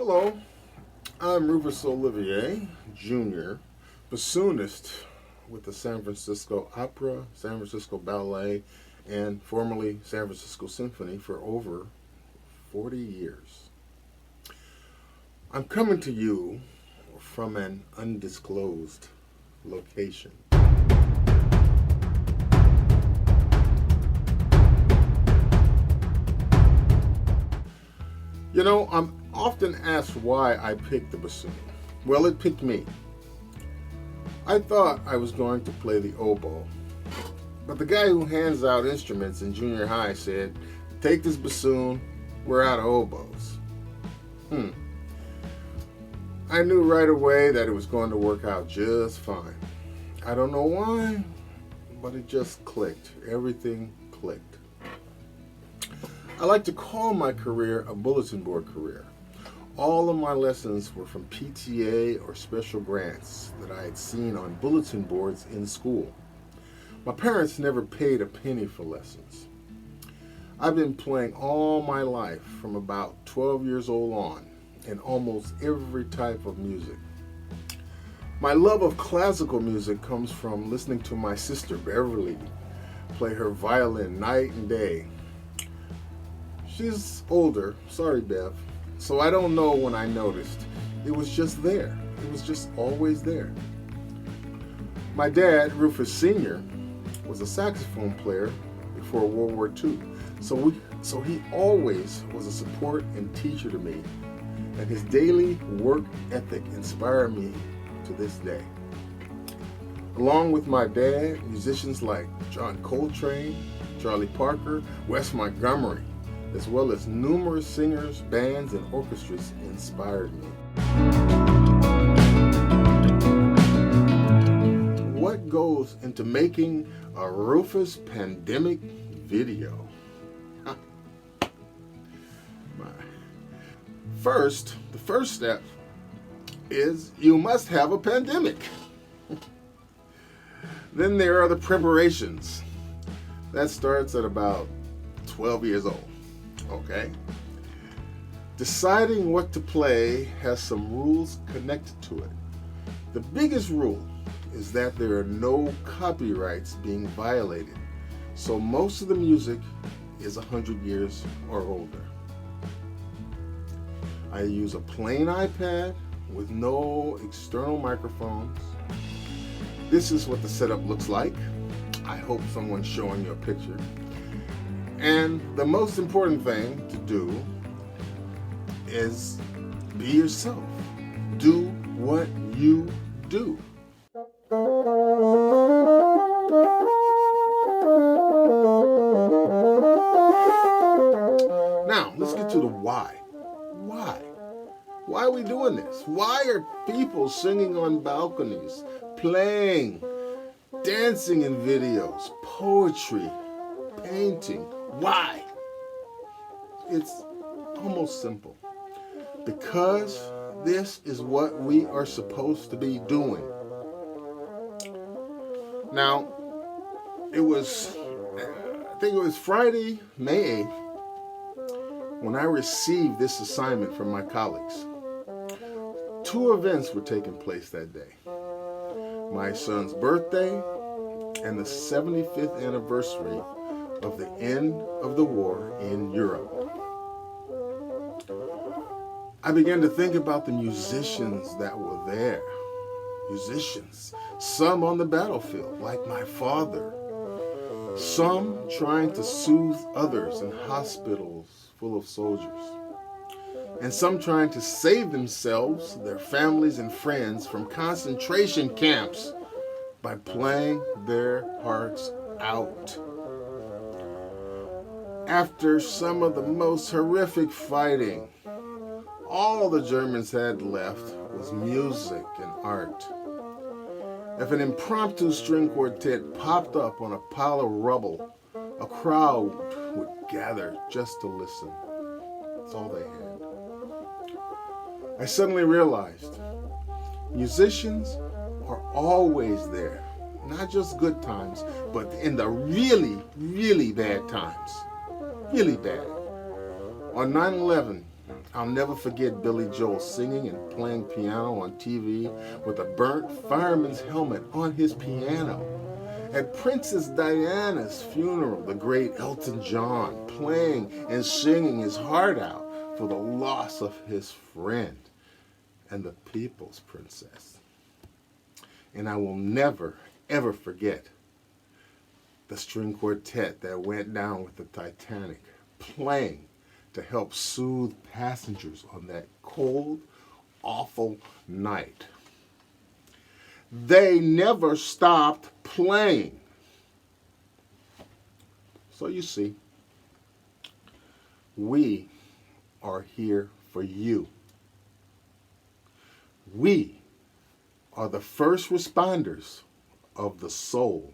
Hello, I'm Rufus Olivier, Jr., bassoonist with the San Francisco Opera, San Francisco Ballet, and formerly San Francisco Symphony for over 40 years. I'm coming to you from an undisclosed location. You know, I'm often asked why I picked the bassoon. Well, it picked me. I thought I was going to play the oboe, but the guy who hands out instruments in junior high said, "Take this bassoon, we're out of oboes." I knew right away that it was going to work out just fine. I don't know why, but it just clicked. Everything clicked. I like to call my career a bulletin board career. All of my lessons were from PTA or special grants that I had seen on bulletin boards in school. My parents never paid a penny for lessons. I've been playing all my life from about 12 years old on in almost every type of music. My love of classical music comes from listening to my sister Beverly play her violin night and day. She's older, sorry Bev, so I don't know when I noticed. It was just there. It was just always there. My dad, Rufus Sr., was a saxophone player before World War II, so he always was a support and teacher to me, and his daily work ethic inspired me to this day. Along with my dad, musicians like John Coltrane, Charlie Parker, Wes Montgomery, as well as numerous singers, bands, and orchestras inspired me. What goes into making a Rufus pandemic video? The first step is you must have a pandemic. Then there are the preparations. That starts at about 12 years old. Okay? Deciding what to play has some rules connected to it. The biggest rule is that there are no copyrights being violated, so most of the music is 100 years or older. I use a plain iPad with no external microphones. This is what the setup looks like. I hope someone's showing you a picture. And the most important thing to do is be yourself. Do what you do. Now, let's get to the why. Why are we doing this? Why are people singing on balconies, playing, dancing in videos, poetry, painting? Why? It's almost simple. Because this is what we are supposed to be doing. Now, I think it was Friday, May 8th, when I received this assignment from my colleagues. Two events were taking place that day. My son's birthday and the 75th anniversary of the end of the war in Europe. I began to think about the musicians that were there. Musicians, some on the battlefield, like my father. Some trying to soothe others in hospitals full of soldiers. And some trying to save themselves, their families, and friends from concentration camps by playing their hearts out. After some of the most horrific fighting, all the Germans had left was music and art. If an impromptu string quartet popped up on a pile of rubble, a crowd would gather just to listen. That's all they had. I suddenly realized musicians are always there. Not just good times, but in the really, really bad times. Really bad. On 9/11, I'll never forget Billy Joel singing and playing piano on TV with a burnt fireman's helmet on his piano. At Princess Diana's funeral, the great Elton John playing and singing his heart out for the loss of his friend and the people's princess. And I will never, ever forget the string quartet that went down with the Titanic, playing to help soothe passengers on that cold, awful night. They never stopped playing. So you see, we are here for you. We are the first responders of the soul